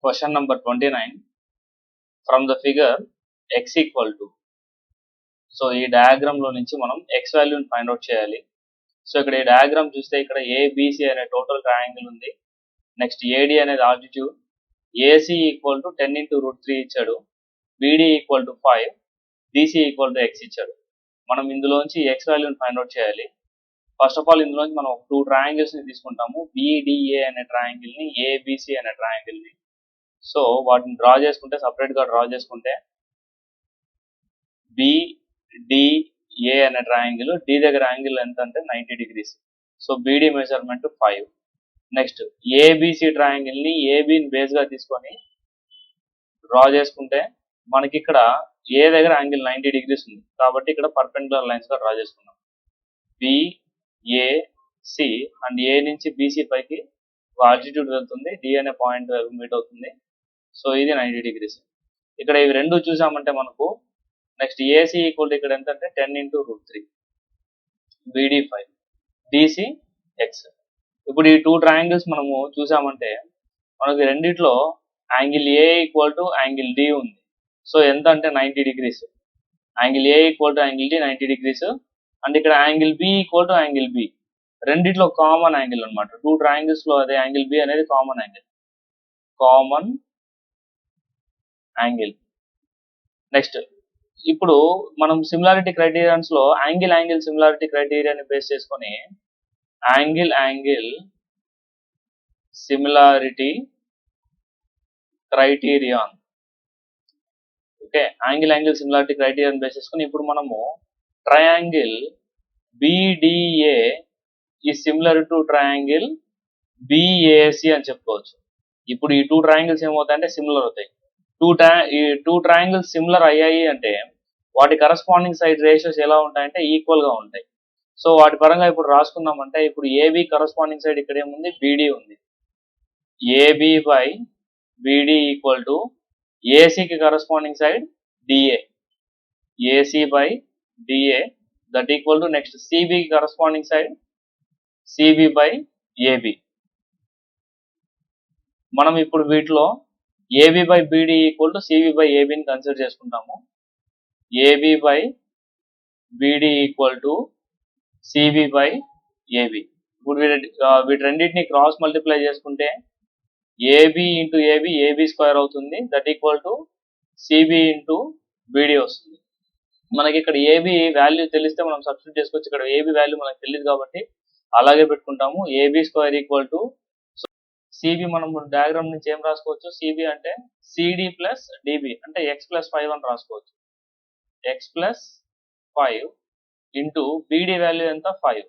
Question number 29. From the figure x equal to, so ఈ diagram లో నుంచి మనం x వాల్యూని ఫైండ్ అవుట్ చేయాలి. సో ఇక్కడ ఈ డయాగ్రామ్ చూస్తే ఇక్కడ ABC అనే టోటల్ ట్రయాంగిల్ ఉంది. నెక్స్ట్ AD అనేది altitude, AC equal to 10 into √3 ఇచ్చాడు, BD equal to 5, DC equal to x ఇచ్చాడు. మనం ఇందులోంచి x వాల్యూని ఫైండ్ అవుట్ చేయాలి. ఫస్ట్ ఆఫ్ ఆల్ ఇందులోంచి మనం 2 ట్రయాంగిల్స్ ని తీసుకుంటాము, BDA అనే ట్రయాంగిల్ ని, ABC అనే ట్రయాంగిల్ ని. సో వాటిని డ్రా చేసుకుంటే, సపరేట్ గా డ్రా చేసుకుంటే BDA అనే ట్రయాంగిల్, D దగ్గర యాంగిల్ ఎంత అంటే 90 degrees. So BD measurement 5. Next ABC triangle ని ABని బేస్ గా తీసుకొని డ్రా చేసుకుంటే మనకి ఇక్కడ A దగ్గర యాంగిల్ 90 degrees ఉంది కాబట్టి ఇక్కడ పర్పెండిక్యులర్ లైన్స్ గా డ్రా చేసుకున్నాం. BAC అండ్ A నుంచి BC పైకి ఆల్టిట్యూడ్ వెళ్తుంది, D అనే పాయింట్ మీట్ అవుతుంది. సో ఇది 90 degrees. ఇక్కడ ఇవి రెండు చూసామంటే మనకు నెక్స్ట్ AC ఈక్వల్ ఇక్కడ ఎంత అంటే 10 into √3, BD 5, DC X. ఇప్పుడు ఈ 2 ట్రయాంగిల్స్ మనము చూసామంటే మనకి రెండిట్లో angle A equal to angle D ఉంది. సో ఎంత అంటే 90 degrees. Angle A equal to angle D 90 degrees and ఇక్కడ angle B equal to angle B. రెండిట్లో కామన్ యాంగిల్ అనమాట. 2 ట్రయాంగిల్స్ లో అదే యాంగిల్ B అనేది కామన్ యాంగిల్. నెక్స్ట్ ఇప్పుడు మనం సిమిలారిటీ క్రైటీరియన్స్ లో యాంగిల్ సిమిలారిటీ క్రైటీరియాని బేస్ చేసుకొని angle similarity criterion, okay, angle similarity క్రైటీరియాని బేస్ చేసుకొని ఇప్పుడు మనము triangle BDA is similar to triangle BAC అని చెప్పుకోవచ్చు. ఇప్పుడు ఈ 2 ట్రయాంగిల్స్ ఏమవుతాయంటే సిమిలర్ అవుతాయి. ఈ 2 ట్రయాంగిల్స్ సిమిలర్ అయ్యాయి అంటే వాటి కరస్పాండింగ్ సైడ్ రేషియోస్ ఎలా ఉంటాయంటే ఈక్వల్ గా ఉంటాయి. సో వాటి పరంగా ఇప్పుడు రాసుకుందామంటే ఇప్పుడు AB కరస్పాండింగ్ సైడ్ ఇక్కడ ఏముంది, BD ఉంది. AB by BD equal to AC కి corresponding side DA, AC by DA that equal to next CB కి corresponding side CB by AB. మనం ఇప్పుడు వీటిలో AB by BD equal to CB by ABని consider చేసుకుంటాము. AB by BD equal to CB by AB. ఇప్పుడు వీటి రెండింటిని cross multiply చేసుకుంటే AB ఇంటూ AB స్క్వేర్ అవుతుంది, that equal to CB into BD వస్తుంది. మనకి ఇక్కడ AB వాల్యూ తెలిస్తే మనం సబ్స్టిట్యూట్ చేసుకోవచ్చు. ఇక్కడ AB వాల్యూ మనకు తెలియదు కాబట్టి అలాగే పెట్టుకుంటాము. AB square equal to CB మనం డయాగ్రామ్ నుంచి ఏం రాసుకోవచ్చు, CB అంటే CD ప్లస్ DB అంటే x ప్లస్ 5 అని రాసుకోవచ్చు. x plus 5 into BD value ఎంత 5.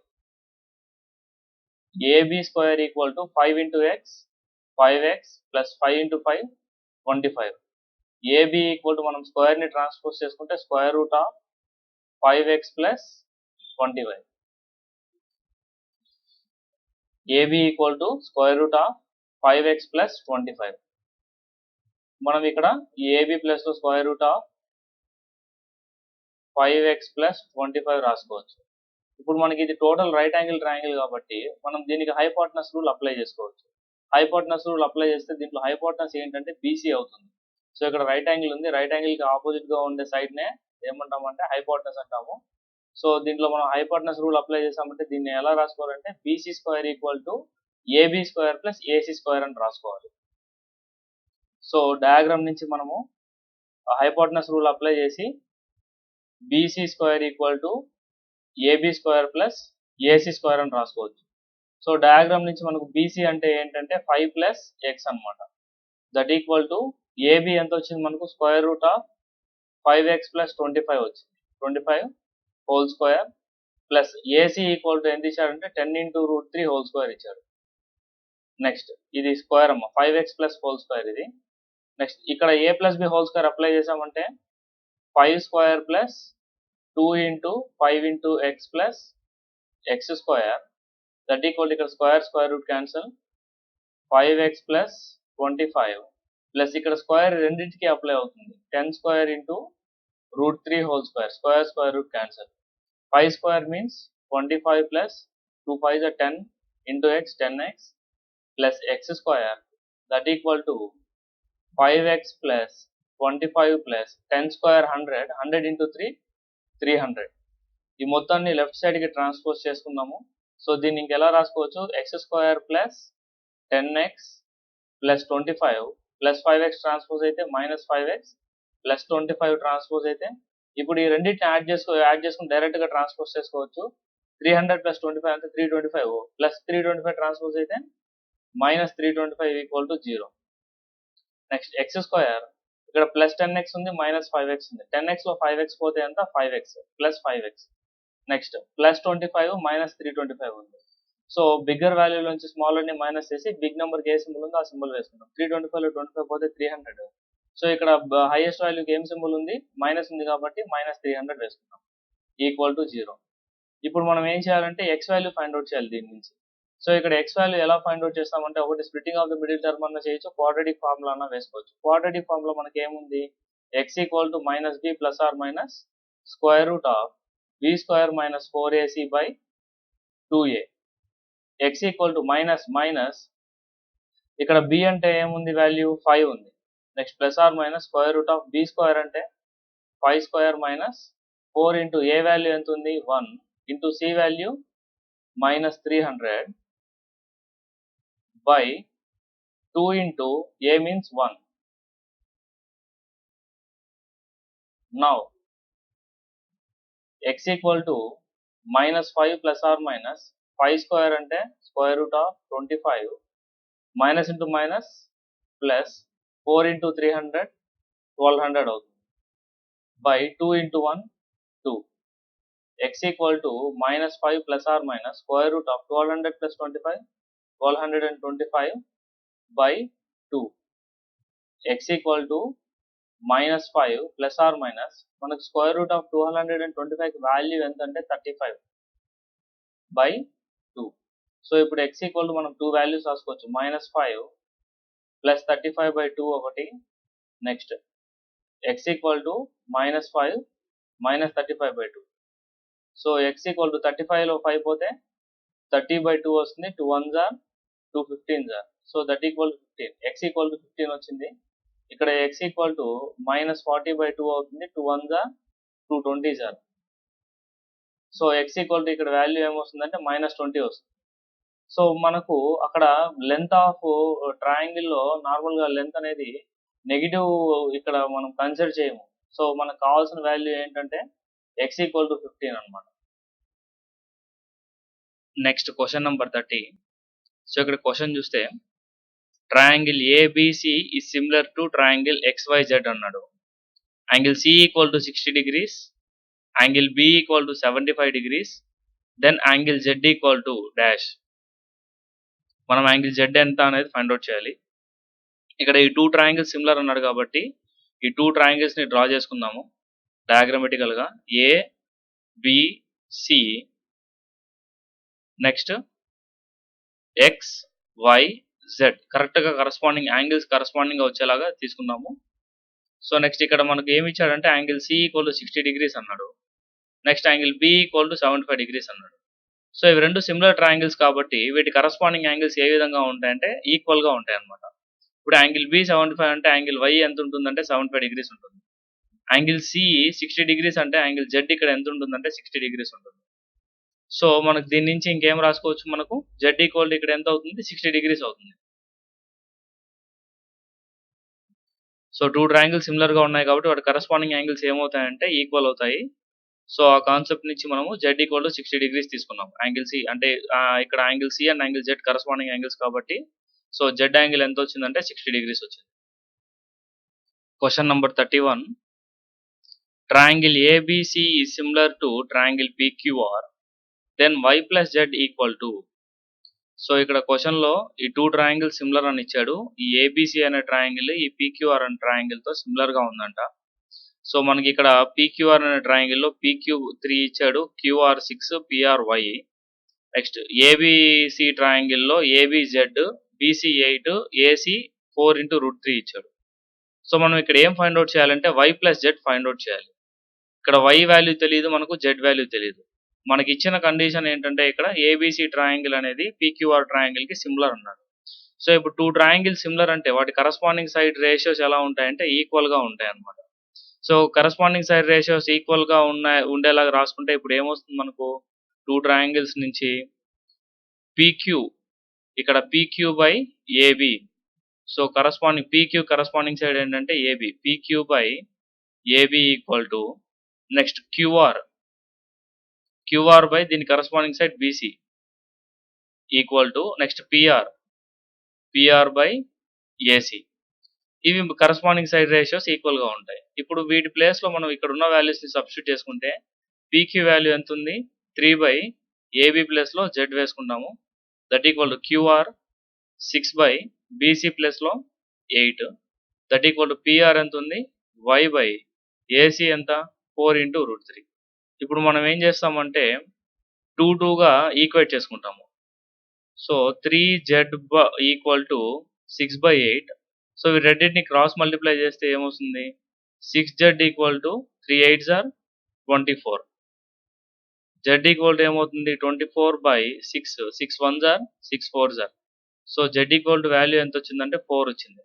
AB square equal to 5 into x, 5x plus 5 into 5 25. AB equal to మనం స్క్వేర్ ని ట్రాన్స్పోజ్ చేసుకుంటే square root of 5x plus 25. AB equal to square root of 5x plus 25. మనం ఇక్కడ AB plus లో square root of 5x plus 25 రాసుకోవచ్చు. ఇప్పుడు మనకి ఇది టోటల్ రైట్ యాంగిల్ ట్రయాంగిల్ కాబట్టి మనం దీనికి హైపోటెనస్ రూల్ అప్లై చేసుకోవచ్చు. హైపోటెనస్ రూల్ అప్లై చేస్తే దీంట్లో హైపోటెనస్ ఏంటంటే BC అవుతుంది. సో ఇక్కడ రైట్ యాంగిల్ ఉంది, రైట్ యాంగిల్ కి ఆపోజిట్ గా ఉండే సైడ్ నే ఏమంటామంటే హైపోటెనస్ అంటాము. సో దీంట్లో మనం హైపోటెనస్ రూల్ అప్లై చేసామంటే దీన్ని ఎలా రాసుకోవాలంటే BC square equal to AB square plus AC square అని రాసుకోవాలి. సో డయాగ్రామ్ నుంచి మనము హైపోటెనస్ రూల్ అప్లై చేసి BC square equal to AB square plus AC square అని రాసుకోవచ్చు. సో డయాగ్రామ్ నుంచి మనకు BC అంటే ఏంటంటే 5 ప్లస్ x అనమాట. దట్ ఈక్వల్ టు AB ఎంత వచ్చింది మనకు square root of 5x plus 25 వచ్చింది, 25 whole square plus AC equal to ఎంత ఇచ్చారంటే 10 into √3 హోల్ స్క్వేర్ ఇచ్చారు. నెక్స్ట్ ఇది స్క్వేర్ అమ్మ 5x ప్లస్ హోల్ స్క్వేర్ ఇది. నెక్స్ట్ ఇక్కడ A plus B whole square apply చేసామంటే 5 square plus 2 into 5 into x plus x square that equal ఇక్కడ square root cancel 5x plus 25 plus ఇక్కడ square రెండింటికి apply అవుతుంది 10 square into √3 whole square, square root cancel. 5 square means 25 plus 2 5 are 10 into x 10x plus x square that equal to 5x plus 25 plus 10 square 100, 100 into 3, 300. ఈ మొత్తాన్ని left సైడ్కి transpose చేసుకున్నాము. So దీన్ని ఇంకెలా రాసుకోవచ్చు, X square plus 10x plus 25 plus 5x transpose అయితే minus 5x plus 25 transpose అయితే, ఇప్పుడు ఈ రెండింటిని యాడ్ చేసుకుని డైరెక్ట్గా ట్రాన్స్పోజ్ చేసుకోవచ్చు. 300 ప్లస్ 25 అంటే 325 ప్లస్ 325 ట్రాన్స్పోజ్ అయితే minus 325 equal to 0. Next X square, ఇక్కడ ప్లస్ 10x ఉంది, మైనస్ 5x ఉంది. 10x లో 5x పోతే ఎంత, 5x plus 5x. Next plus 25 minus 325 ఉంది. సో బిగ్గర్ వాల్యూ నుంచి స్మాల్ ని మైనస్ చేసి బిగ్ నెంబర్కి ఏ సింబల్ ఉందో ఆ సింబల్ వేసుకుందాం. 325 లో 25 పోతే 300. సో ఇక్కడ హైయెస్ట్ వాల్యూకి ఏం సింబల్ ఉంది, మైనస్ ఉంది కాబట్టి మైనస్ 300 వేసుకుందాం ఈక్వల్ టు 0. ఇప్పుడు మనం ఏం చేయాలంటే ఎక్స్ వాల్యూ ఫైండ్ అవుట్ చేయాలి దీని నుంచి. సో ఇక్కడ ఎక్స్ వాల్యూ ఎలా ఫైండ్ అవుట్ చేస్తామంటే, ఒకటి splitting of the middle term అన్న చేయొచ్చు, క్వాడ్రాటిక్ ఫార్ములా అన్న వేసుకోవచ్చు. క్వాడ్రాటిక్ ఫార్ములా మనకి ఏముంది, X equal to minus B plus or minus square root of B square minus 4ac by 2a. X equal to minus minus, ఇక్కడ B అంటే ఏముంది, value 5 ఉంది. Next plus or minus square root of B square అంటే 5 square minus 4 into A value ఎంత ఉంది, 1 into C value minus 300 by 2 into a means 1. Now x equal to minus 5 plus or minus 5 square ante square root of 25 minus into minus plus 4 into 300 1200 అవుతుంది by 2 into 1 2. x equal to minus 5 plus or minus square root of 1200 plus 25 1225 by 2. x equal to minus 5 plus or minus మనకు square root of 225 value ఎంత అంటే 35 by 2. So ఇప్పుడు x equal to మనం 2 values రాసుకోవచ్చు, minus 5 plus 35 by 2 ఒకటి. Next x equal to minus 5 minus 35 by 2. So x equal to 35 లో 5 పోతే 30 by 2 వస్తుంది, 2 1s are 2 15s are. So that equal to 15. x equal to 15 వచ్చింది. ఇక్కడ x equal to minus 40 by 2 అవుతుంది, 2 1s are 2 20s are. So x equal to ఇక్కడ value ఏమొస్తుందంటే minus 20 వస్తుంది. So మనకు అక్కడ లెంత్ ఆఫ్ ట్రయాంగిల్ లో నార్మల్ గా లెంత్ అనేది నెగిటివ్ ఇక్కడ మనం కన్సిడర్ చేయము. సో మనకు కావాల్సిన వాల్యూ ఏంటంటే x ఈక్వల్ టు 15 అన్నమాట. Next question number 30. సో ఇక్కడ క్వశ్చన్ చూస్తే triangle ABC is similar to triangle XYZ అన్నాడు. Angle C equal to 60 degrees, angle B equal to 75 degrees, then angle Z equal to dash. మనం angle Z ఎంత అనేది find out చేయాలి. ఇక్కడ ఈ 2 triangles similar అన్నాడు కాబట్టి ఈ 2 ట్రయాంగిల్స్ ని డ్రా చేసుకుందాము డయాగ్రమెటికల్ గా. A B C, next X Y Z correct గా కరస్పాండింగ్ యాంగిల్స్ కరస్పాండింగ్ గా వచ్చేలాగా తీసుకుందాము. సో నెక్స్ట్ ఇక్కడ మనకు ఏమి ఇచ్చాడంటే angle C equal to 60 degrees అన్నాడు. Next angle B equal to 75 degrees అన్నాడు. సో ఇవి రెండు సిమిలర్ ట్రయాంగిల్స్ కాబట్టి వీటి కరస్పాండింగ్ యాంగిల్స్ ఏ విధంగా ఉంటాయంటే ఈక్వల్ గా ఉంటాయి అన్నమాట. ఇప్పుడు యాంగిల్ బి 75 అంటే యాంగిల్ వై ఎంత ఉంటుందంటే 75 degrees ఉంటుంది. యాంగిల్ సి 60 degrees అంటే యాంగిల్ జెడ్ ఇక్కడ ఎంత ఉంటుందంటే 60 degrees ఉంటుంది. సో మనకు దీని నుంచి ఇంకేం రాసుకోవచ్చు, మనకు జెడ్ ఈక్వల్ ఇక్కడ ఎంత అవుతుంది, 60 degrees అవుతుంది. సో 2 ట్రయాంగిల్స్ సిమిలర్ గా ఉన్నాయి కాబట్టి వాటి కరస్పాండింగ్ యాంగిల్స్ ఏమవుతాయంటే ఈక్వల్ అవుతాయి. సో ఆ కాన్సెప్ట్ నుంచి మనము జెడ్ ఈక్వల్ టు 60 degrees తీసుకున్నాం. యాంగిల్ సి అంటే ఇక్కడ angle C and angle Z corresponding angles కాబట్టి సో జెడ్ యాంగిల్ ఎంత వచ్చిందంటే 60 degrees వచ్చింది. Question number 31. Triangle ABC is similar to triangle PQR, then y plus Z equal to. So ఇక్కడ question లో ఈ 2 ట్రయాంగిల్స్ సిమిలర్ అని ఇచ్చాడు. ఈ ఏబిసి అనే ట్రయాంగిల్ ఈ PQR అనే ట్రయాంగిల్ తో సిమిలర్ గా ఉందంట. సో మనకి ఇక్కడ PQR అనే ట్రయాంగిల్ లో PQ3 ఇచ్చాడు, QR 6, PR y. Next ABC triangle లో ABZ, BC 8, AC 4 into √3 ఇచ్చాడు. సో మనం ఇక్కడ ఏం ఫైండ్ అవుట్ చేయాలంటే y plus Z find out చేయాలి. ఇక్కడ y వాల్యూ తెలియదు, మనకు z వాల్యూ తెలియదు. మనకి ఇచ్చిన కండిషన్ ఏంటంటే ఇక్కడ ఏబిసి ట్రయాంగిల్ అనేది PQR ట్రయాంగిల్ కి సిమిలర్ అన్నాడు. సో ఇప్పుడు టూ ట్రయాంగిల్స్ సిమిలర్ అంటే వాటి కరస్పాండింగ్ సైడ్ రేషియోస్ ఎలా ఉంటాయంటే ఈక్వల్గా ఉంటాయి అన్నమాట. సో కరస్పాండింగ్ సైడ్ రేషియోస్ ఈక్వల్గా ఉండేలాగా రాసుకుంటే ఇప్పుడు ఏమొస్తుంది మనకు టూ ట్రయాంగిల్స్ నుంచి పీక్యూ, ఇక్కడ PQ by AB. So PQ corresponding side ఏంటంటే AB, PQ by AB equal to next QR by దీని corresponding side BC equal to next PR by AC. ఇవి కరస్పాండింగ్ సైడ్ రేషియోస్ ఈక్వల్గా ఉంటాయి. ఇప్పుడు వీటి ప్లేస్లో మనం ఇక్కడ ఉన్న వాల్యూస్ని సబ్స్టిట్యూట్ చేసుకుంటే పీక్యూ వాల్యూ ఎంత ఉంది 3 ఏబి ప్లేస్లో జెడ్ వేసుకుంటాము, that equal to QR 6 BC ప్లేస్లో 8, దట్ ఈక్వల్ టు పిఆర్ ఎంత ఉంది వై ఏసీ ఎంత 4 × √3. ఇప్పుడు మనం ఏం చేస్తామంటే 2గా ఈక్వేట్ చేసుకుంటాము. So 3z equal to 6/8. So ఈ రెండింటిని క్రాస్ మల్టిప్లై చేస్తే ఏమొస్తుంది 6z equal to 3 8s are 24. z equal to ఏమవుతుంది 24/6, 6 1s are 6 4s are. So z equal to value ఎంత వచ్చిందంటే 4 వచ్చింది.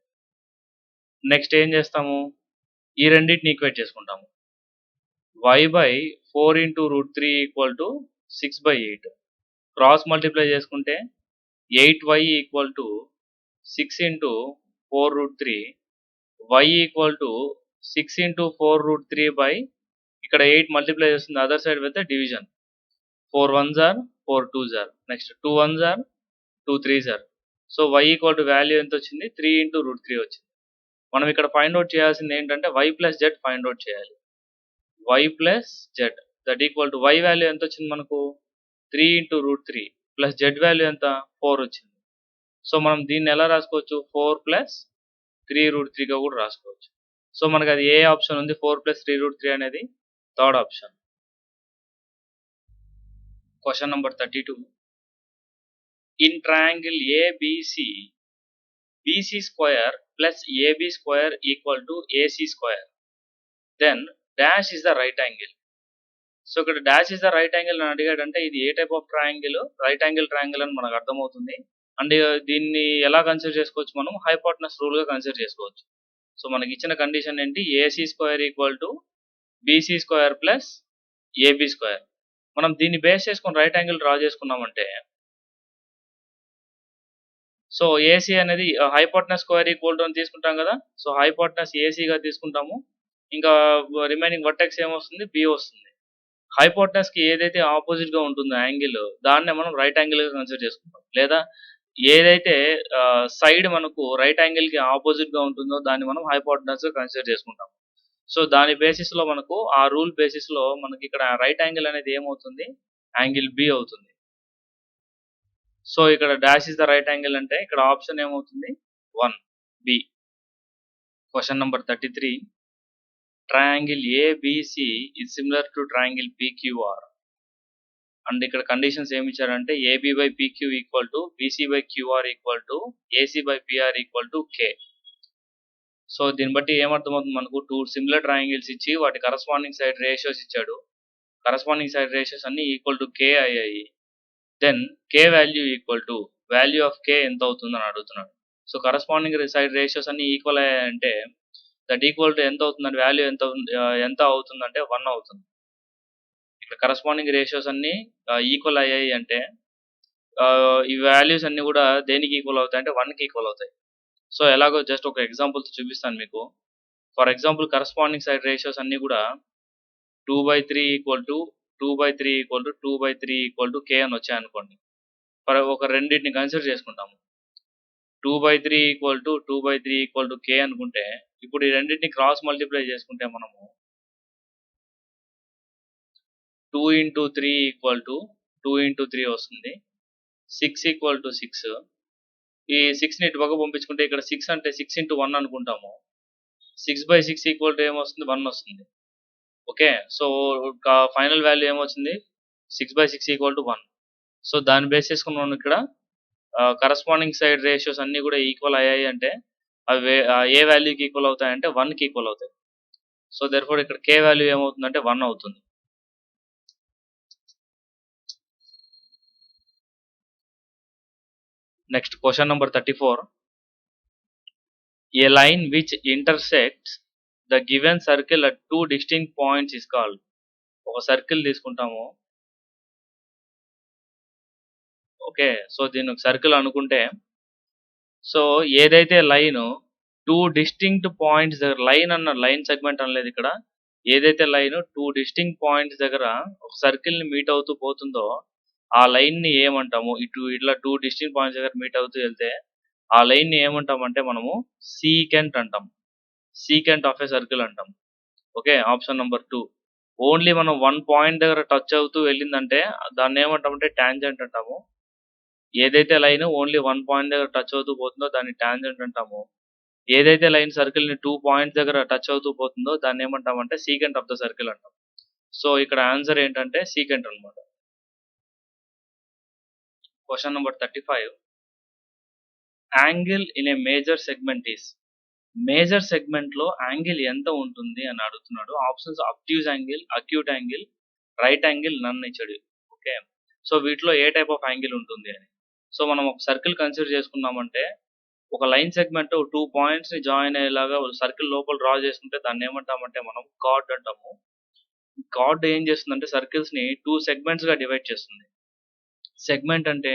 నెక్స్ట్ ఏం చేస్తాము ఈ రెండింటిని ఈక్వేట్ చేసుకుంటాము. y/4 × √3 equal to 6/8. Cross multiply చేసుకుంటే 8y equal to 6 × 4√3, y equal to 6 × 4√3 ఇక్కడ 8 మల్టిప్లై చేస్తుంది other side with division. 4 1s are 4 2s are, next 2 1s are 2 3s are. So y equal to value ఎంత వచ్చింది 3 × √3 వచ్చింది. మనం ఇక్కడ find out చేయాల్సింది ఏంటంటే y plus Z find out చేయాలి. y plus Z that equal to y value ఎంత వచ్చింది మనకు 3 × √3 ప్లస్ జెడ్ వాల్యూ ఎంత 4 వచ్చింది. సో మనం దీన్ని ఎలా రాసుకోవచ్చు 4 + 3√3గా కూడా రాసుకోవచ్చు. సో మనకి అది ఏ ఆప్షన్ ఉంది 4 + 3√3 అనేది third option. Question number 32. In triangle ABC BC square plus AB square equal to AC square, then dash is the right angle. So ఇక్కడ dash is the right angle అని అడిగాడంటే ఇది ఏ type of triangle, right angle triangle అని మనకు అర్థమవుతుంది. And దీన్ని ఎలా కన్సిడర్ చేసుకోవచ్చు మనం హైపోటెనస్ రూల్గా కన్సిడర్ చేసుకోవచ్చు. సో మనకి ఇచ్చిన కండిషన్ ఏంటి AC square equal to BC square plus AB square. మనం దీన్ని బేస్ చేసుకొని రైట్ యాంగిల్ డ్రా చేసుకున్నామంటే సో ఏసీ అనేది హైపోటెనస్ స్క్వేర్ ఈక్వల్ టు అని తీసుకుంటాం కదా. సో హైపోటెనస్ ఏసీగా తీసుకుంటాము, ఇంకా రిమైనింగ్ వర్టెక్స్ ఏమొస్తుంది బి వస్తుంది. హైపోటెనస్ కి ఏదైతే ఆపోజిట్ గా ఉంటుందో యాంగిల్ దాన్నే మనం రైట్ యాంగిల్ గా కన్సిడర్ చేసుకుంటాం, లేదా ఏదైతే సైడ్ మనకు రైట్ యాంగిల్ కి ఆపోజిట్ గా ఉంటుందో దాన్ని మనం హైపోటెనస్ గా కన్సిడర్ చేసుకుంటాం. సో దాని బేసిస్ లో మనకు ఆ రూల్ బేసిస్ లో మనకి ఇక్కడ రైట్ యాంగిల్ అనేది ఏమవుతుంది యాంగిల్ బి అవుతుంది. సో ఇక్కడ dash is the right angle అంటే ఇక్కడ ఆప్షన్ ఏమవుతుంది 1 B. Question number 33. Triangle ABC is similar to triangle PQR. And ఇక్కడ కండిషన్స్ ఏమి ఇచ్చారంటే AB/PQ equal to BC/QR equal to AC/PR equal to K. So దీన్ని బట్టి ఏమర్థమవుతుంది మనకు టూ సిమిలర్ ట్రయాంగిల్స్ ఇచ్చి వాటి కరస్పాండింగ్ సైడ్ రేషియోస్ ఇచ్చాడు. కరస్పాండింగ్ సైడ్ రేషియోస్ అన్ని ఈక్వల్ టు K అయ్యాయి. Then K value equal to value of K ఎంత అవుతుందని అడుగుతున్నాడు. సో కరస్పాండింగ్ సైడ్ రేషియోస్ అన్ని ఈక్వల్ అయ్యాయంటే దట్ ఈక్వల్ టు ఎంత అవుతుందంటే వాల్యూ ఎంత అవుతుందంటే 1 అవుతుంది. ఇక్కడ కరస్పాండింగ్ రేషియోస్ అన్ని ఈక్వల్ అయ్యాయి అంటే ఈ వాల్యూస్ అన్ని కూడా దేనికి ఈక్వల్ అవుతాయి అంటే 1కి ఈక్వల్ అవుతాయి. సో ఎలాగో జస్ట్ ఒక ఎగ్జాంపుల్తో చూపిస్తాను మీకు. For example corresponding side ratios అన్ని కూడా 2/3 equal to 2/3 equal to 2/3 equal to K అని వచ్చాయనుకోండి. ఒక రెండింటిని కన్సిడర్ చేసుకుంటాము. 2/3 equal to 2/3 equal to K అనుకుంటే ఇప్పుడు ఈ రెండింటిని క్రాస్ మల్టిప్లై చేసుకుంటే మనము 2 × 3 ఈక్వల్ టు 2 × 3 వస్తుంది. 6 ఈక్వల్ టు 6. ఈ 6ని ఇటు పక్క పంపించుకుంటే ఇక్కడ 6 అంటే 6 × 1 అనుకుంటాము. 6/6 ఈక్వల్ టు ఏమొస్తుంది 1 వస్తుంది. ఓకే, సో ఫైనల్ వాల్యూ ఏమొచ్చింది 6/6 ఈక్వల్ టు 1. సో దాన్ని బేస్ చేసుకుని మనం ఇక్కడ కరస్పాండింగ్ సైడ్ రేషియోస్ అన్ని కూడా ఈక్వల్ అయ్యాయి అంటే అవి ఏ వాల్యూకి ఈక్వల్ అవుతాయంటే 1కి ఈక్వల్ అవుతాయి. సో దెర్ఫోర్ ఇక్కడ K వాల్యూ ఏమవుతుందంటే 1 అవుతుంది. Next question number 34. A line which intersects the given circle at two distinct points is called. ఒక సర్కిల్ తీసుకుంటాము. ఓకే, సో దీన్ని ఒక సర్కిల్ అనుకుంటే, సో ఏదైతే లైన్ టూ డిస్టింక్ట్ పాయింట్స్ దగ్గర, లైన్ సెగ్మెంట్ అనలేదు ఇక్కడ, ఏదైతే లైన్ టూ డిస్టింక్ట్ పాయింట్స్ దగ్గర ఒక సర్కిల్ ని మీట్ అవుతూ పోతుందో ఆ లైన్ ని ఏమంటాము? ఇట్లా టూ డిస్టింక్ట్ పాయింట్స్ దగ్గర మీట్ అవుతూ వెళ్తే ఆ లైన్ ని ఏమంటామంటే మనము సీకెంట్ అంటాం. సీకెంట్ ఆఫ్ ఏ సర్కిల్ అంటాం. Okay, option number 2. ఓన్లీ మనం వన్ పాయింట్ దగ్గర టచ్ అవుతూ వెళ్ళిందంటే దాన్ని ఏమంటామంటే టాంజెంట్ అంటాము. ఏదైతే లైన్ ఓన్లీ వన్ పాయింట్ దగ్గర టచ్ అవుతూ పోతుందో దాన్ని టాంజెంట్ అంటాము. ఏదైతే లైన్ సర్కిల్ ని 2 పాయింట్స్ దగ్గర టచ్ అవుతూ పోతుందో దాన్ని ఏమంటామంటే సీకెంట్ ఆఫ్ ద సర్కిల్ అంటాం. సో ఇక్కడ ఆన్సర్ ఏంటంటే సీకెంట్ అన్నమాట. Question number 35. Angle in a major segment is. Major segment లో యాంగిల్ ఎంత ఉంటుంది అని అడుగుతున్నాడు. Options obtuse angle, acute angle, right angle, none ఇచ్చాడు. ఓకే, సో వీటిలో ఏ టైప్ ఆఫ్ యాంగిల్ ఉంటుంది అని. సో మనం ఒక సర్కిల్ కన్సిడర్ చేసుకున్నామంటే ఒక లైన్ సెగ్మెంట్ 2 పాయింట్స్ ని జాయిన్ అయ్యేలాగా సర్కిల్ లోపల డ్రా చేసుకుంటే దాన్ని ఏమంటామంటే మనం కార్డ్ అంటాము. కార్డ్ ఏం చేస్తుందంటే సర్కిల్స్ ని 2 సెగ్మెంట్స్ గా డివైడ్ చేస్తుంది. సెగ్మెంట్ అంటే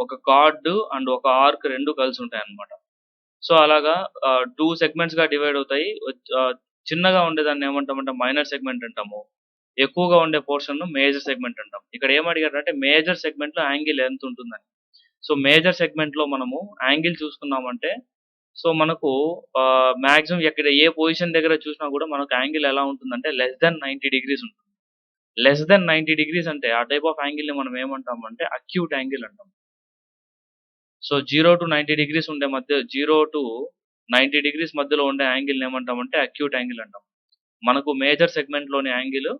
ఒక కార్డ్ అండ్ ఒక ఆర్క్ రెండు కలిసి ఉంటాయి అన్నమాట. సో అలాగా 2 సెగ్మెంట్స్ గా డివైడ్ అవుతాయి. చిన్నగా ఉండేదాన్ని ఏమంటామంటే మైనర్ సెగ్మెంట్ అంటాము. ఎక్కువగా ఉండే పోర్షన్ మేజర్ సెగ్మెంట్ అంటాం. ఇక్కడ ఏం అడిగారంటే మేజర్ సెగ్మెంట్ లో యాంగిల్ ఎంత ఉంటుందని. సో మేజర్ సెగ్మెంట్ లో మనము యాంగిల్ చూసుకున్నామంటే, సో మనకు మాక్సిమం ఎక్కడ ఏ పొజిషన్ దగ్గర చూసినా కూడా మనకు యాంగిల్ ఎలా ఉంటుందంటే లెస్ దెన్ 90 డిగ్రీస్ ఉంటుంది. లెస్ దెన్ 90 డిగ్రీస్ అంటే ఆ టైప్ ఆఫ్ యాంగిల్ ని మనం ఏమంటామంటే అక్యూట్ యాంగిల్ అంటాం. సో 0 to 90 డిగ్రీస్ ఉండే మధ్య 0 to 90 డిగ్రీస్ మధ్యలో ఉండే యాంగిల్ ఏమంటామంటే అక్యూట్ యాంగిల్ అంటాం. మనకు మేజర్ సెగ్మెంట్ లోని యాంగిల్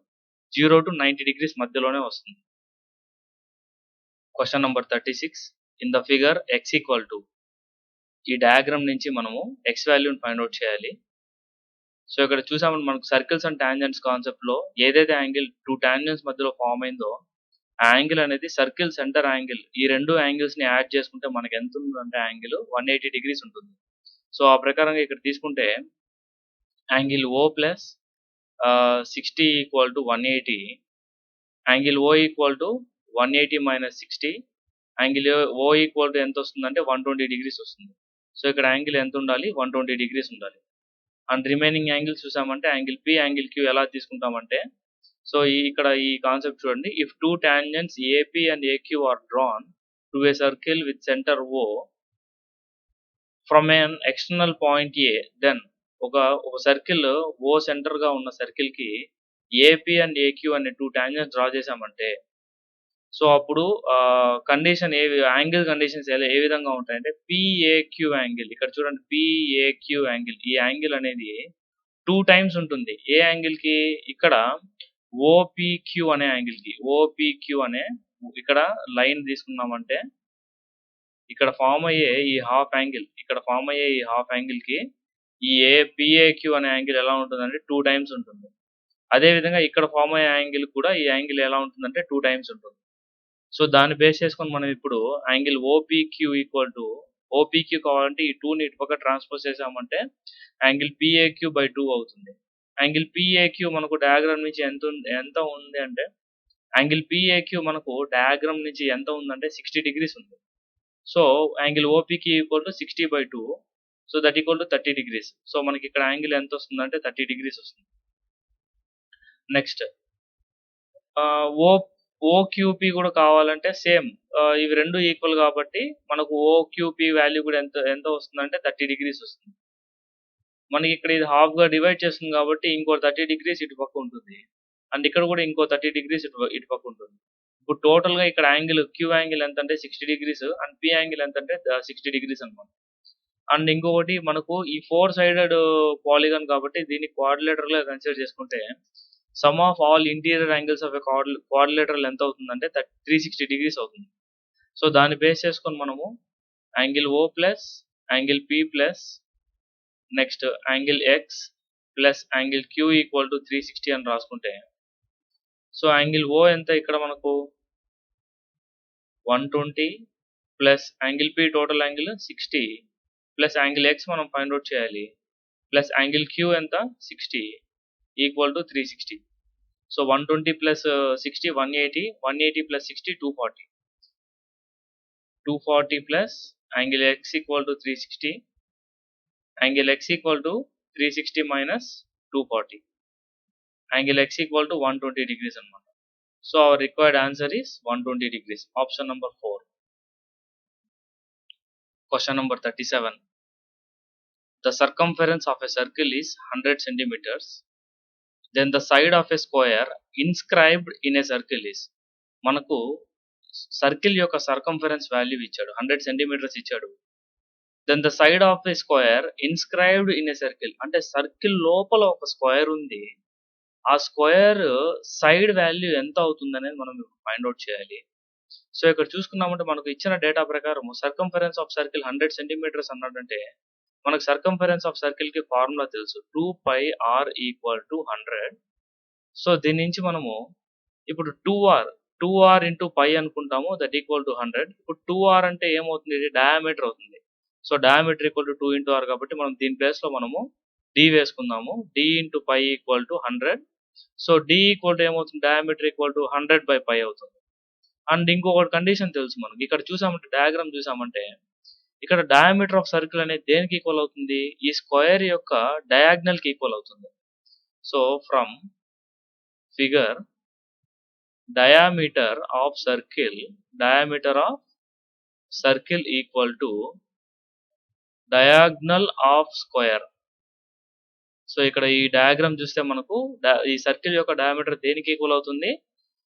0 to 90 డిగ్రీస్ మధ్యలోనే వస్తుంది. Question number 36. In the figure x equal to, ఈ డయాగ్రామ్ నుంచి మనము x వాల్యూని ఫైండ్ అవుట్ చేయాలి. సో ఇక్కడ చూసామంటే మనకు సర్కిల్స్ అండ్ టాంజెంట్స్ కాన్సెప్ట్ లో ఏదైతే యాంగిల్ 2 టాంజెంట్స్ మధ్యలో ఫామ్ అయిందో ఆ యాంగిల్ అనేది సర్కిల్ సెంటర్ యాంగిల్. ఈ రెండు యాంగిల్స్ ని యాడ్ చేసుకుంటే మనకి ఎంత ఉంటుందంటే యాంగిల్ 180 డిగ్రీస్ ఉంటుంది. సో ఆ ప్రకారంగా ఇక్కడ తీసుకుంటే angle O plus 60 equal to 180, angle O equal to 180 minus 60, angle O equal to ఎంత వస్తుందంటే 120 డిగ్రీస్ వస్తుంది. సో ఇక్కడ యాంగిల్ ఎంత ఉండాలి? 120 డిగ్రీస్ ఉండాలి. అండ్ రిమైనింగ్ యాంగిల్స్ చూసామంటే యాంగిల్ P, యాంగిల్ Q ఎలా తీసుకుంటామంటే, సో ఇక్కడ ఈ కాన్సెప్ట్ చూడండి. If two tangents AP and AQ are drawn to a circle with centre O from an external point A, then ఒక సర్కిల్ O సెంటర్ గా ఉన్న circle కి AP అండ్ AQ అనే 2 టాంజెంట్స్ డ్రా చేసామంటే, so అప్పుడు condition angle conditions ఏ విధంగా ఉంటాయంటే PAQ యాంగిల్. ఇక్కడ చూడండి PAQ యాంగిల్, ఈ యాంగిల్ అనేది 2 టైమ్స్ ఉంటుంది. ఏ యాంగిల్ కి? ఇక్కడ OPQ అనే యాంగిల్ కి. OPQ అనే ఇక్కడ లైన్ తీసుకున్నామంటే ఇక్కడ ఫామ్ అయ్యే ఈ హాఫ్ యాంగిల్, ఇక్కడ ఫామ్ అయ్యే ఈ హాఫ్ యాంగిల్ కి ఈ PAQ అనే యాంగిల్ ఎలా ఉంటుందంటే 2 టైమ్స్ ఉంటుంది. అదే విధంగా ఇక్కడ ఫామ్ అయ్యే యాంగిల్ కూడా ఈ యాంగిల్ ఎలా ఉంటుందంటే 2 టైమ్స్ ఉంటుంది. సో దాన్ని బేస్ చేసుకొని మనం ఇప్పుడు angle OPQ equal to, OPQ కావాలంటే ఈ 2 ని ఇటు పక్క ట్రాన్స్పోజ్ చేసామంటే యాంగిల్ PAQ బై 2 అవుతుంది. యాంగిల్ PAQ మనకు డయాగ్రామ్ నుంచి ఎంత ఉంది అంటే యాంగిల్ PAQ మనకు డయాగ్రామ్ నుంచి ఎంత ఉందంటే 60 డిగ్రీస్ ఉంది. So angle OPQ equal to 60 by 2, so that equal to 30 degrees. So మనకి ఇక్కడ యాంగిల్ ఎంత వస్తుందంటే 30 డిగ్రీస్ వస్తుంది. నెక్స్ట్ OQP కూడా కావాలంటే సేమ్, ఇవి రెండు ఈక్వల్ కాబట్టి మనకు OQP వాల్యూ కూడా ఎంత వస్తుందంటే 30 డిగ్రీస్ వస్తుంది. మనకి ఇక్కడ ఇది హాఫ్ గా డివైడ్ చేస్తుంది కాబట్టి ఇంకో 30 డిగ్రీస్ ఇటు పక్క ఉంటుంది, అండ్ ఇక్కడ కూడా ఇంకో 30 డిగ్రీస్ ఇటు పక్క ఉంటుంది. ఇప్పుడు టోటల్ గా ఇక్కడ యాంగిల్ Q యాంగిల్ ఎంత అంటే 60 డిగ్రీస్ అండ్ P యాంగిల్ ఎంత అంటే 60 డిగ్రీస్ అనమాట. అండ్ ఇంకొకటి మనకు ఈ 4 సైడెడ్ పాలిగాన్ కాబట్టి దీన్ని క్వాడ్రిలేటరల్ గా కన్సిడర్ చేసుకుంటే some of all interior angles of quadrilateral ఎంత అవుతుందంటే 360 డిగ్రీస్ అవుతుంది. సో దాన్ని బేస్ చేసుకొని మనము angle O plus angle P plus next angle X plus angle Q equal to 360 అని రాసుకుంటే, సో యాంగిల్ O ఎంత ఇక్కడ మనకు 120 plus angle P total angle 60 plus angle X మనం ఫైండ్ అవుట్ చేయాలి ప్లస్ యాంగిల్ క్యూ ఎంత 60 equal to 360. So 120 plus 60 180, 180 plus 60 240, 240 plus angle X equal to 360, angle X equal to 360 minus 240, angle X equal to 120 degrees అనమాట. So our required answer is 120 degrees. Option number 4. Question number 37. The circumference of a circle is 100 centimeters. Then the side of a square inscribed in a circle is. మనకు circle యొక్క circumference value ఇచ్చాడు 100 centimetres ఇచ్చాడు. Then the side of a square inscribed in a circle అంటే circle లోపల ఒక square ఉంది. ఆ square side value ఎంత అవుతుంది అనేది మనం ఫైండ్ అవుట్ చేయాలి. సో ఇక్కడ చూసుకున్నామంటే మనకు ఇచ్చిన డేటా ప్రకారం సర్కంఫరెన్స్ ఆఫ్ సర్కిల్ 100 సెంటీమీటర్స్ అన్నాడంటే మనకు సర్కంఫరెన్స్ ఆఫ్ సర్కిల్ కి ఫార్ములా తెలుసు 2πr ఈక్వల్ టు 100. సో దీని నుంచి మనము ఇప్పుడు 2r ఇంటూ పై అనుకుంటాము దట్ ఈక్వల్ టు 100. ఇప్పుడు 2r అంటే ఏమవుతుంది, ఇది డయామీటర్ అవుతుంది. So diameter equal to 2 into r కాబట్టి మనం దీని ప్లేస్ లో మనము d వేసుకుందాము. d into pi equal to 100. So d equal to ఏమవుతుంది, diameter equal to 100 by pi అవుతుంది. అండ్ ఇంకొకటి కండిషన్ తెలుసు మనకి, ఇక్కడ చూసామంటే డయాగ్రామ్ చూసామంటే ఇక్కడ డయామీటర్ ఆఫ్ సర్కిల్ అనేది దేనికి ఈక్వల్ అవుతుంది, ఈ స్క్వేర్ యొక్క డయాగ్నల్ కి ఈక్వల్ అవుతుంది. So from figure diameter of circle equal to diagonal of square. So ఇక్కడ ఈ డయాగ్రామ్ చూస్తే మనకు ఈ సర్కిల్ యొక్క డయామీటర్ దేనికి ఈక్వల్ అవుతుంది,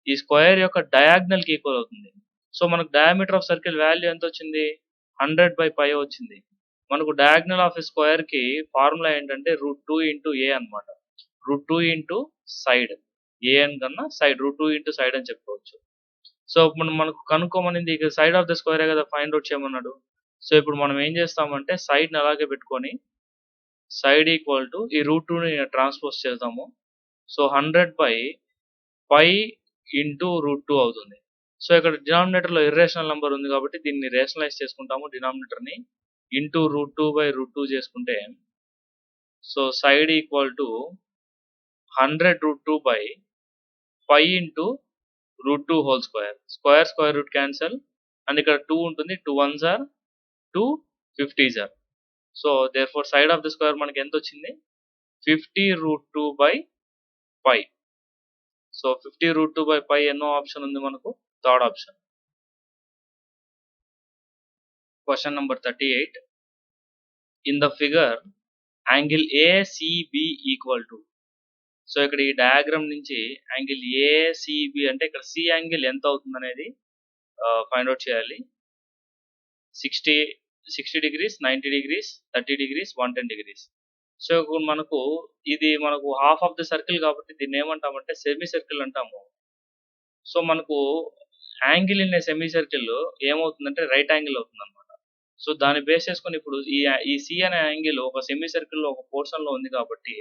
ఈ స్క్వేర్ యొక్క డయాగ్నల్ కి ఈక్వల్ అవుతుంది. సో మనకు డయామీటర్ ఆఫ్ సర్కిల్ వాల్యూ ఎంత వచ్చింది, 100 బై పై వచ్చింది. మనకు డయాగ్నల్ ఆఫ్ స్క్వేర్ కి ఫార్ములా ఏంటంటే √2 ఇంటూ ఏ అనమాట. √2 ఇంటూ సైడ్, ఏ అని కన్నా సైడ్ √2 ఇంటూ సైడ్ అని చెప్పుకోవచ్చు. సో మనకు కనుక్కోమనింది ఇక సైడ్ ఆఫ్ ద స్క్వేరే కదా ఫైండ్ అవుట్ చేయమన్నాడు. సో ఇప్పుడు మనం ఏం చేస్తామంటే సైడ్ ని అలాగే పెట్టుకొని సైడ్ ఈక్వల్ టు ఈ √2 ని ట్రాన్స్పోజ్ చేద్దాము. సో 100 బై పై ఇంటూ √2 అవుతుంది. సో ఇక్కడ డినామినేటర్ లో ఇర్రేషనల్ నెంబర్ ఉంది కాబట్టి దీన్ని రేషనలైజ్ చేసుకుంటాము. డినామినేటర్ ని ఇంటూ √2 బై √2 చేసుకుంటే so side equal to 100 √2 by pi into √2 whole square. Square root cancel and ఇక్కడ 2 ఉంటుంది, 2 1s are 2 50s are. So therefore side of the square మనకి ఎంత వచ్చింది, 50 √2 by pi. So 50 √2 by pi ఎన్నో option ఉంది మనకు, third option. Question number 38. In the figure angle ACB equal to. So ఇక్కడ ఈ డయాగ్రామ్ నుంచి యాంగిల్ ఏసిబి అంటే ఇక్కడ సి యాంగిల్ ఎంత అవుతుంది అనేది ఫైండ్ అవుట్ చేయాలి. 60 degrees, 90 degrees, 30 degrees, 110 degrees. So మనకు ఇది మనకు హాఫ్ ఆఫ్ ద సర్కిల్ కాబట్టి దీన్ని ఏమంటామంటే సెమీ సర్కిల్ అంటాము. సో మనకు యాంగిల్ ఇన్ సెమీ సర్కిల్ ఏమవుతుందంటే రైట్ యాంగిల్ అవుతుంది అనమాట. సో దాన్ని బేస్ చేసుకొని ఇప్పుడు ఈ సి అనే యాంగిల్ ఒక సెమీ సర్కిల్ లో ఒక పోర్షన్ లో ఉంది కాబట్టి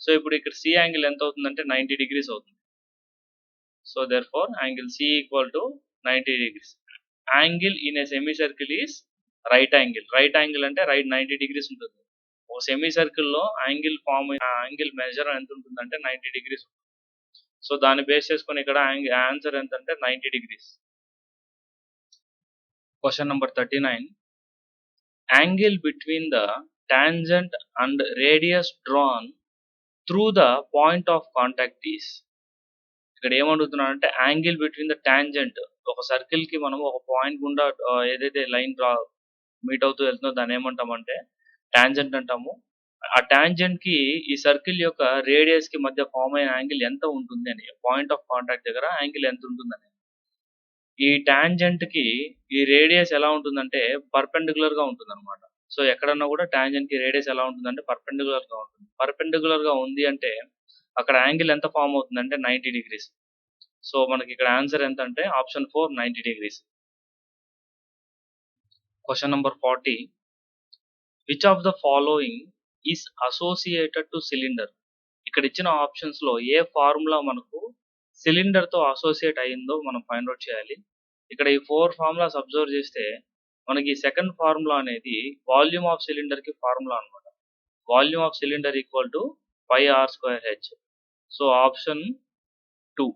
సో ఇప్పుడు ఇక్కడ సి యాంగిల్ ఎంత అవుతుందంటే 90 degrees అవుతుంది. So therefore angle C equal to 90 degrees. Angle in a semi circle is right angle. Right angle అంటే రైట్ 90 degrees ఉంటుంది. ఒక సెమీ సర్కిల్ లో యాంగిల్ యాంగిల్ మెజర్ ఎంత ఉంటుందంటే 90 degrees. సో దాన్ని బేస్ చేసుకొని ఇక్కడ ఆన్సర్ ఎంత అంటే 90 degrees. Question number 39. Angle between the tangent and radius drawn through the point of contact is. ఇక్కడ ఏమడుగుతున్నానంటే యాంగిల్ బిట్వీన్ ద టాంజెంట్, ఒక సర్కిల్ కి మనం ఒక పాయింట్ గుండా ఏదైతే లైన్ మీట్ అవుతూ వెళ్తుందో దాన్ని ఏమంటామంటే టాంజెంట్ అంటాము. ఆ టాంజెంట్ కి ఈ సర్కిల్ యొక్క రేడియస్ కి మధ్య ఫామ్ అయిన యాంగిల్ ఎంత ఉంటుంది అని, పాయింట్ ఆఫ్ కాంటాక్ట్ దగ్గర యాంగిల్ ఎంత ఉంటుందని. ఈ టాంజెంట్ కి ఈ రేడియస్ ఎలా ఉంటుందంటే పర్పెండిక్యులర్ గా ఉంటుంది అనమాట. సో ఎక్కడన్నా కూడా టాంజెంట్ కి రేడియస్ ఎలా ఉంటుందంటే పర్పెండిక్యులర్ గా ఉంటుంది. పర్పెండిక్యులర్ గా ఉంది అంటే అక్కడ యాంగిల్ ఎంత ఫామ్ అవుతుందంటే 90 degrees. సో మనకి ఇక్కడ ఆన్సర్ ఎంత అంటే option 4 90 degrees. Question number 40. Which of the following is associated to cylinder. ఇక్కడ ఇచ్చిన ఆప్షన్స్ లో ఏ ఫార్ములా మనకు సిలిండర్ తో అసోసియేట్ అయ్యిందో మనం ఫైండ్ అవుట్ చేయాలి. ఇక్కడ ఈ 4 ఫార్ములాస్ అబ్జర్వ్ చేస్తే మనకి సెకండ్ ఫార్ములా అనేది వాల్యూమ్ ఆఫ్ సిలిండర్ కి ఫార్ములా అన్నమాట. Volume of cylinder equal to pi r square H. So option 2